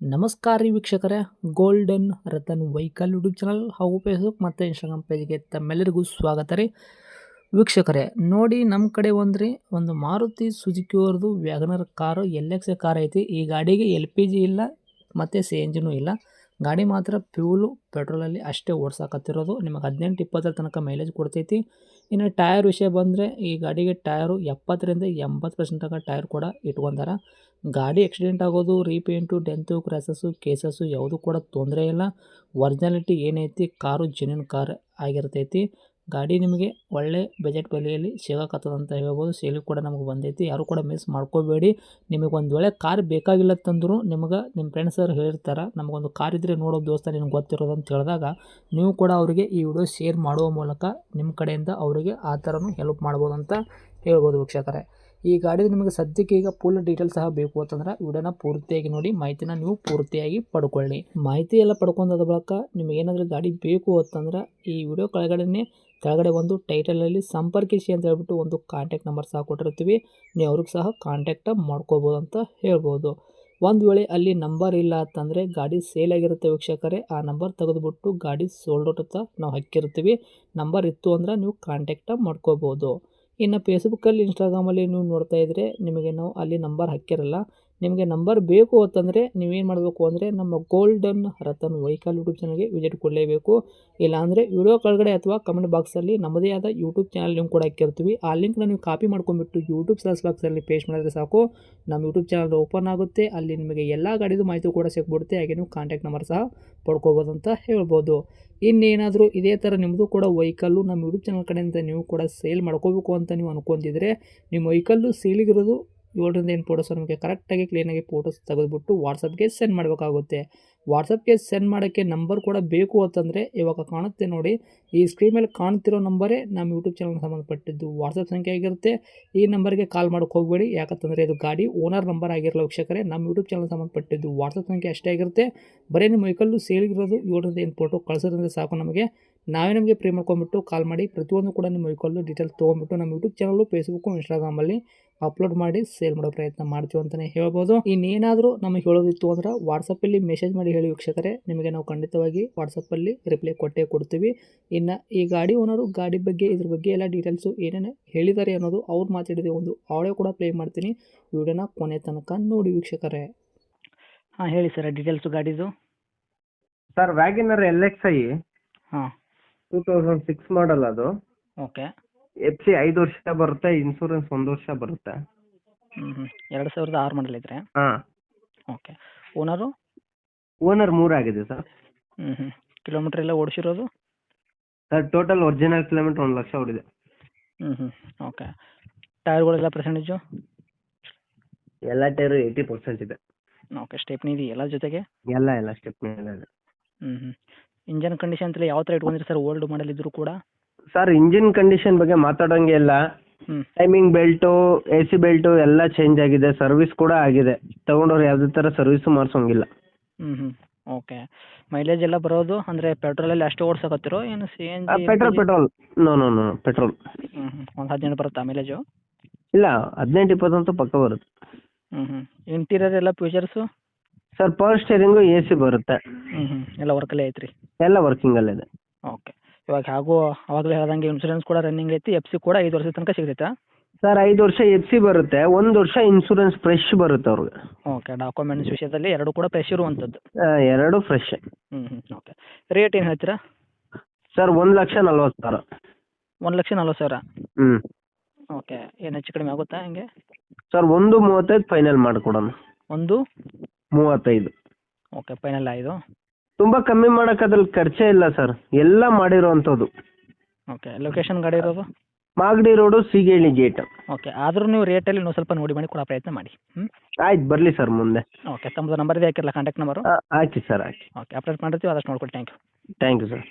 ನಮಸ್ಕಾರ ರೀ ವೀಕ್ಷಕರೇ, golden Ratan vehicle YouTube channel ಹಾಗೂ ಫೇಸ್ಬುಕ್ ಮತ್ತು ಇನ್ಸ್ಟಾಗ್ರಾಮ್ ಪೇಜ್ಗೆ ತಮ್ಮೆಲ್ಲರಿಗೂ ಸ್ವಾಗತ ರೀ ವೀಕ್ಷಕರೇ. ನೋಡಿ, ನಮ್ಮ ಕಡೆ ಒಂದು ಮಾರುತಿ ಸುಜುಕಿ ಅವ್ರದ್ದು ವ್ಯಾಗನರ್ ಕಾರು LX ಕಾರ್ ಐತಿ. ಈ ಗಾಡಿಗೆ LPG ಇಲ್ಲ ಮತ್ತು CNG ಇಲ್ಲ. ಗಾಡಿ ಮಾತ್ರ ಫ್ಯೂಲು ಪೆಟ್ರೋಲಲ್ಲಿ ಅಷ್ಟೇ ಓಡಿಸಾಕತ್ತಿರೋದು. ನಿಮಗೆ 18-20 ತನಕ ಮೈಲೇಜ್ ಕೊಡ್ತೈತಿ. ಇನ್ನು ಟೈರ್ ವಿಷಯ ಬಂದರೆ ಈ ಗಾಡಿಗೆ ಟೈರು 70ರಿಂದ 80% ತನಕ ಟೈರ್ ಕೂಡ ಇಟ್ಕೊಂಡಾರ. ಗಾಡಿ ಆಕ್ಸಿಡೆಂಟ್ ಆಗೋದು, ರೀಪೇಂಟು, ಡೆಂತು, ಕ್ರ್ಯಾಸಸ್ಸು, ಕೇಸಸ್ಸು ಯಾವುದೂ ಕೂಡ ತೊಂದರೆ ಇಲ್ಲ. ಒರಿಜಿನಾಲಿಟಿ ಏನೈತಿ, ಕಾರು ಜೆನ್ಯೂನ್ ಕಾರ್ ಆಗಿರ್ತೈತಿ. ಗಾಡಿ ನಿಮಗೆ ಒಳ್ಳೆ ಬಜೆಟ್ ಬೆಲೆಯಲ್ಲಿ ಸಿಗಕತ್ತದಂತ ಹೇಳ್ಬೋದು. ಸೇಲಿಗೆ ಕೂಡ ನಮಗೆ ಬಂದೈತಿ. ಯಾರು ಕೂಡ ಮಿಸ್ ಮಾಡ್ಕೋಬೇಡಿ. ನಿಮಗೆ ಒಂದು ವೇಳೆ ಕಾರ್ ಬೇಕಾಗಿಲ್ಲ ತಂದರೂ ನಿಮಗೆ ನಿಮ್ಮ ಫ್ರೆಂಡ್ಸ್ ಅವ್ರು ಹೇಳಿರ್ತಾರೆ, ನಮಗೊಂದು ಕಾರ್ ಇದ್ದರೆ ನೋಡೋ ದೋಸ್ತ ನಿನಗೆ ಗೊತ್ತಿರೋದು ಅಂತ ಹೇಳಿದಾಗ ನೀವು ಕೂಡ ಅವರಿಗೆ ಈ ವಿಡಿಯೋ ಶೇರ್ ಮಾಡುವ ಮೂಲಕ ನಿಮ್ಮ ಕಡೆಯಿಂದ ಅವರಿಗೆ ಆ ಥರನೂ ಹೆಲ್ಪ್ ಮಾಡ್ಬೋದು ಅಂತ ಹೇಳ್ಬೋದು ವೀಕ್ಷಕರೇ. ಈ ಗಾಡಿದು ನಿಮಗೆ ಸದ್ಯಕ್ಕೆ ಈಗ ಫುಲ್ ಡೀಟೇಲ್ಸ್ ಸಹ ಬೇಕು ಅಂತಂದ್ರೆ ವಿಡಿಯೋನ ಪೂರ್ತಿಯಾಗಿ ನೋಡಿ, ಮಾಹಿತಿನ ನೀವು ಪೂರ್ತಿಯಾಗಿ ಪಡ್ಕೊಳ್ಳಿ. ಮಾಹಿತಿ ಎಲ್ಲ ಪಡ್ಕೊಂಡಾದ ಬಳಿಕ ನಿಮಗೆ ಏನಾದರೂ ಗಾಡಿ ಬೇಕು ಅಂತಂದ್ರೆ ಈ ವಿಡಿಯೋ ಕೆಳಗಡೆ ಒಂದು ಟೈಟಲಲ್ಲಿ ಸಂಪರ್ಕಿಸಿ ಅಂತ ಹೇಳ್ಬಿಟ್ಟು ಒಂದು ಕಾಂಟ್ಯಾಕ್ಟ್ ನಂಬರ್ ಸಹ ಕೊಟ್ಟಿರ್ತೀವಿ. ನೀವು ಅವ್ರಿಗೆ ಸಹ ಕಾಂಟ್ಯಾಕ್ಟ್ ಮಾಡ್ಕೋಬೋದು ಅಂತ ಹೇಳ್ಬೋದು. ಒಂದು ವೇಳೆ ಅಲ್ಲಿ ನಂಬರ್ ಇಲ್ಲ ಅಂತಂದರೆ ಗಾಡಿ ಸೇಲ್ ಆಗಿರುತ್ತೆ ವೀಕ್ಷಕರೇ, ಆ ನಂಬರ್ ತೆಗೆದುಬಿಟ್ಟು ಗಾಡಿ ಸೋಲ್ಡ್ ಔಟ್ ಅಂತ ನಾವು ಹಾಕಿರ್ತೀವಿ. ನಂಬರ್ ಇತ್ತು ಅಂದ್ರೆ ನೀವು ಕಾಂಟ್ಯಾಕ್ಟ್ ಮಾಡ್ಕೋಬೋದು. ಇನ್ನು ಫೇಸ್ಬುಕ್ಕಲ್ಲಿ, ಇನ್ಸ್ಟಾಗ್ರಾಮಲ್ಲಿ ನೀವು ನೋಡ್ತಾ ಇದ್ದರೆ ನಿಮಗೆ ನಾವು ಅಲ್ಲಿ ನಂಬರ್ ಹಾಕಿರಲ್ಲ. ನಿಮಗೆ ನಂಬರ್ ಬೇಕು ಅಂತಂದರೆ ನೀವೇನು ಮಾಡಬೇಕು ಅಂದರೆ ನಮ್ಮ ಗೋಲ್ಡನ್ ರತನ್ ವೆಹಿಕಲ್ ಯೂಟ್ಯೂಬ್ ಚಾನಲ್ಗೆ ವಿಸಿಟ್ ಕೊಡಲೇಬೇಕು. ಇಲ್ಲಾಂದರೆ ವಿಡಿಯೋ ಕೆಳಗಡೆ ಅಥವಾ ಕಮೆಂಟ್ ಬಾಕ್ಸಲ್ಲಿ ನಮ್ಮದೇ ಆದ ಯೂಟ್ಯೂಬ್ ಚಾನಲ್ ಲಿಂಕ್ ಕೂಡ ಹಾಕಿರ್ತೀವಿ. ಆ ಲಿಂಕ್ನ ನೀವು ಕಾಪಿ ಮಾಡ್ಕೊಂಡ್ಬಿಟ್ಟು ಯೂಟ್ಯೂಬ್ ಸರ್ಚ್ ಬಾಕ್ಸಲ್ಲಿ ಪೇಸ್ಟ್ ಮಾಡಿದ್ರೆ ಸಾಕು, ನಮ್ಮ ಯೂಟ್ಯೂಬ್ ಚಾನಲ್ ಓಪನ್ ಆಗುತ್ತೆ. ಅಲ್ಲಿ ನಿಮಗೆ ಎಲ್ಲ ಗಾಡಿದು ಮಾಹಿತಿ ಕೂಡ ಸಿಕ್ಬಿಡುತ್ತೆ. ಹಾಗೆ ನೀವು ಕಾಂಟ್ಯಾಕ್ಟ್ ನಂಬರ್ ಸಹ ಪಡ್ಕೋಬೋದು ಅಂತ ಹೇಳ್ಬೋದು. ಇನ್ನೇನಾದರೂ ಇದೇ ಥರ ನಿಮ್ಮದು ಕೂಡ ವೆಹಿಕಲ್ಲು ನಮ್ಮ ಯೂಟ್ಯೂಬ್ ಚಾನಲ್ ಕಡೆಯಿಂದ ನೀವು ಕೂಡ ಸೇಲ್ ಮಾಡ್ಕೋಬೇಕು ಅಂತ ನೀವು ಅನ್ಕೊಂತಿದ್ರೆ, ನಿಮ್ಮ ವೆಹಿಕಲ್ಲು ಸೇಲಿಗಿರೋದು 7-8 ಫೋಟೋಸ್ ನಿಮಗೆ ಕರೆಕ್ಟಾಗಿ ಕ್ಲೀನಾಗಿ ಫೋಟೋಸ್ ತೆಗೆದುಬಿಟ್ಟು ವಾಟ್ಸಪ್ಗೆ ಸೆಂಡ್ ಮಾಡಬೇಕಾಗುತ್ತೆ. ವಾಟ್ಸಪ್ಗೆ ಸೆಂಡ್ ಮಾಡೋಕ್ಕೆ ನಂಬರ್ ಕೂಡ ಬೇಕು ಅಂತಂದರೆ ಇವಾಗ ಕಾಣುತ್ತೆ ನೋಡಿ, ಈ ಸ್ಕ್ರೀನ್ ಮೇಲೆ ಕಾಣ್ತಿರೋ ನಂಬರೇ ನಮ್ಮ ಯೂಟ್ಯೂಬ್ ಚಾನಲ್ಗೆ ಸಂಬಂಧಪಟ್ಟಿದ್ದು ವಾಟ್ಸಪ್ ಸಂಖ್ಯೆ ಆಗಿರುತ್ತೆ. ಈ ನಂಬರ್ಗೆ ಕಾಲ್ ಮಾಡೋಕ್ಕೆ ಹೋಗಬೇಡಿ, ಯಾಕಂತಂದರೆ ಇದು ಗಾಡಿ ಓನರ್ ನಂಬರ್ ಆಗಿರಲ್ಲ ವೀಕ್ಷಕರೇ. ನಮ್ಮ ಯೂಟ್ಯೂಬ್ ಚಾನಲ್ಗೆ ಸಂಬಂಧಪಟ್ಟಿದ್ದು ವಾಟ್ಸಪ್ ಸಂಖ್ಯೆ ಅಷ್ಟೇ ಆಗಿರುತ್ತೆ. ಬರೀ ನಿಮ್ಮ ವೆಹಿಕಲ್ಲು ಸೇಲಿಗಿರೋದು 7-8 ಫೋಟೋ ಕಳಿಸೋದ್ರಿಂದ ಸಾಕು ನಮಗೆ. ನಾವೇ ನಮಗೆ ಪ್ರೀ ಮಾಡ್ಕೊಂಡ್ಬಿಟ್ಟು ಕಾಲ್ ಮಾಡಿ ಪ್ರತಿಯೊಂದು ಕೂಡ ನಿಮ್ಮ ವೆಹಿಕಲ್ಲು ಡೀಟೇಲ್ಸ್ ತೊಗೊಂಡ್ಬಿಟ್ಟು ನಮ್ಮ ಯೂಟ್ಯೂಬ್ ಚಾನಲ್ಲು, ಫೇಸ್ಬುಕ್ಕು, ಇನ್ಸ್ಟಾಗ್ರಾಮಲ್ಲಿ ಅಪ್ಲೋಡ್ ಮಾಡಿ ಸೇಲ್ ಮಾಡೋ ಪ್ರಯತ್ನ ಮಾಡ್ತೀವಿ ಅಂತಲೇ ಹೇಳ್ಬೋದು. ಇನ್ನೇನಾದರೂ ನಮಗೆ ಹೇಳೋದಿತ್ತು ಅಂದ್ರೆ ವಾಟ್ಸಪ್ಪಲ್ಲಿ ಮೆಸೇಜ್ ಮಾಡಿ ಹೇಳಿ ವೀಕ್ಷಕರೇ, ನಿಮಗೆ ನಾವು ಖಂಡಿತವಾಗಿ ವಾಟ್ಸಪ್ಪಲ್ಲಿ ರಿಪ್ಲೈ ಕೊಟ್ಟೇ ಕೊಡ್ತೀವಿ. ಇನ್ನು ಈ ಗಾಡಿ ಓನರು ಗಾಡಿ ಬಗ್ಗೆ, ಇದ್ರ ಬಗ್ಗೆ ಎಲ್ಲ ಡೀಟೇಲ್ಸು ಏನೇನು ಹೇಳಿದ್ದಾರೆ ಅನ್ನೋದು ಅವ್ರು ಮಾತಾಡಿದ ಒಂದು ಆಡಿಯೋ ಕೂಡ ಪ್ಲೇ ಮಾಡ್ತೀನಿ. ವಿಡಿಯೋನ ಕೊನೆ ತನಕ ನೋಡಿ ವೀಕ್ಷಕರೇ. ಹಾಂ, ಹೇಳಿ ಸರ್ ಡೀಟೇಲ್ಸು ಗಾಡಿದು. ಸರ್ ವ್ಯಾಗನರ್ LXi ಹಾಂ, 2006 ಮಾಡಲ್ ಅದು. ಓಕೆ. FC 5 ವರ್ಷ ಬರುತ್ತೆ, ಇನ್ಸೂರೆನ್ಸ್ 1 ವರ್ಷ ಬರುತ್ತೆ. 2006 ಮಾಡಲ್ ಇದ್ರೆ. ಹಾಂ, ಓಕೆ. ಓನರು ಓನರ್ 3 ಆಗಿದೆ ಸರ್. ಕಿಲೋಮೀಟ್ರ್ ಎಲ್ಲ ಓಡಿಸಿರೋದು? Sir total original kilometre 1 lakh ಹೊಡಿದೆ. ಓಕೆ. ಟೈರ್ಗಳೆಲ್ಲ ಪರ್ಸೆಂಟೇಜು? ಎಲ್ಲ ಟೈರು 80% ಇದೆ. ಓಕೆ. ಸ್ಟೆಪ್ನಿ ಇದೆಯಾ ಎಲ್ಲ ಜೊತೆಗೆ? ಎಲ್ಲ ಸ್ಟೆಪ್ನಿ ಇದೆ. ಇಂಜನ್ ಕಂಡೀಷನ್ ಎಲ್ಲ ಯಾವ ಥರ ಇಟ್ಕೊಂಡಿರಿ ಸರ್, ಓಲ್ಡ್ ಮಾಡಲ್ ಇದ್ದರೂ ಕೂಡ? ಸರ್ ಇಂಜಿನ್ ಕಂಡೀಷನ್ ಬಗ್ಗೆ ಮಾತಾಡೋಂಗೆ ಇಲ್ಲ. ಟೈಮಿಂಗ್ ಬೆಲ್ಟು, AC ಬೆಲ್ಟು ಎಲ್ಲ ಚೇಂಜ್ ಆಗಿದೆ, ಸರ್ವಿಸ್ ಕೂಡ ಆಗಿದೆ. ತಗೊಂಡವ್ರು ಯಾವುದೇ ಥರ ಸರ್ವಿಸು ಮಾಡಿಸೋಂಗಿಲ್ಲ. ಓಕೆ. ಮೈಲೇಜ್ ಎಲ್ಲ ಬರೋದು ಅಂದರೆ ಪೆಟ್ರೋಲಲ್ಲಿ ಅಷ್ಟೇ ಓಡಿಸಕತ್ತಿರೋ ಏನು CNG? Petrol no petrol. ಒಂದು 17 ಬರುತ್ತಾ ಮೈಲೇಜು? ಇಲ್ಲ, 18-20 ಅಂತೂ ಪಕ್ಕ ಬರುತ್ತೆ. ಇಂಟೀರಿಯರ್ ಎಲ್ಲ features? Sir power steering, AC ಬರುತ್ತೆ. ಎಲ್ಲ ವರ್ಕಲ್ಲೇ ಐತ್ರಿ? ಎಲ್ಲ ವರ್ಕಿಂಗಲ್ಲಿದೆ. ಓಕೆ. ಇವಾಗ ಆವಾಗಲೇ ಹೇಳ್ದಂಗೆ ಇನ್ಸೂರೆನ್ಸ್ ಕೂಡ ರನ್ನಿಂಗ್ ಐತಿ, FC ಕೂಡ 5 ವರ್ಷದ ತನಕ ಸಿಗ್ತೈತಾ? ಸರ್ 5 ವರ್ಷ FC ಬರುತ್ತೆ, 1 ವರ್ಷ ಇನ್ಸೂರೆನ್ಸ್ ಫ್ರೆಶ್ ಬರುತ್ತೆ ಅವ್ರಿಗೆ. ಓಕೆ. ಡಾಕ್ಯುಮೆಂಟ್ಸ್ ವಿಷಯದಲ್ಲಿ ಎರಡು ಕೂಡ ಫ್ರೆಶ್ ಇರುವಂಥದ್ದು? ಎರಡು ಫ್ರೆಶ್. ಓಕೆ. ರೇಟ್ ಏನು ಹೇಳ್ತೀರಾ? ಸರ್ 1,40,000. 1,40,000? ಹ್ಞೂ. ಓಕೆ. ಏನು ಹೆಚ್ಚು ಕಡಿಮೆ ಆಗುತ್ತಾ ಹೆಂಗೆ? ಸರ್ 1,35 ಫೈನಲ್ ಮಾಡಿಕೊಡೋಣ. 1,35. ಓಕೆ. ಫೈನಲ್ 5? ತುಂಬ ಕಮ್ಮಿ ಮಾಡೋಕ್ಕಾದ್ರಲ್ಲಿ ಖರ್ಚೇ ಇಲ್ಲ ಸರ್, ಎಲ್ಲ ಮಾಡಿರೋವಂಥದ್ದು. ಓಕೆ. ಲೊಕೇಶನ್ ಗಾಡಿ ಇರೋದು? Magadi road, Seegehalli gate. Okay. ಆದರೂ ನೀವು ರೇಟಲ್ಲಿ ಇನ್ನೂ ಸ್ವಲ್ಪ ನೋಡಿ ಮಾಡಿ ಕೊಡೋ ಪ್ರಯತ್ನ ಮಾಡಿ. ಆಯ್ತು, ಬರಲಿ ಸರ್ ಮುಂದೆ. ಓಕೆ. ತಮ್ಮದು ನಂಬರ್ ಇದೆ ಹಾಕಿರಲ್ಲ, ಕಾಂಟ್ಯಾಕ್ಟ್ ನಂಬರು? ಹಾಕಿ ಸರ್, ಹಾಕಿ. ಓಕೆ. ಅಪ್ಡೇಟ್ ಮಾಡಿರ್ತೀವಿ, ಆದಷ್ಟು ನೋಡ್ಕೊಳ್ಳಿ. Thank you. Thank you sir.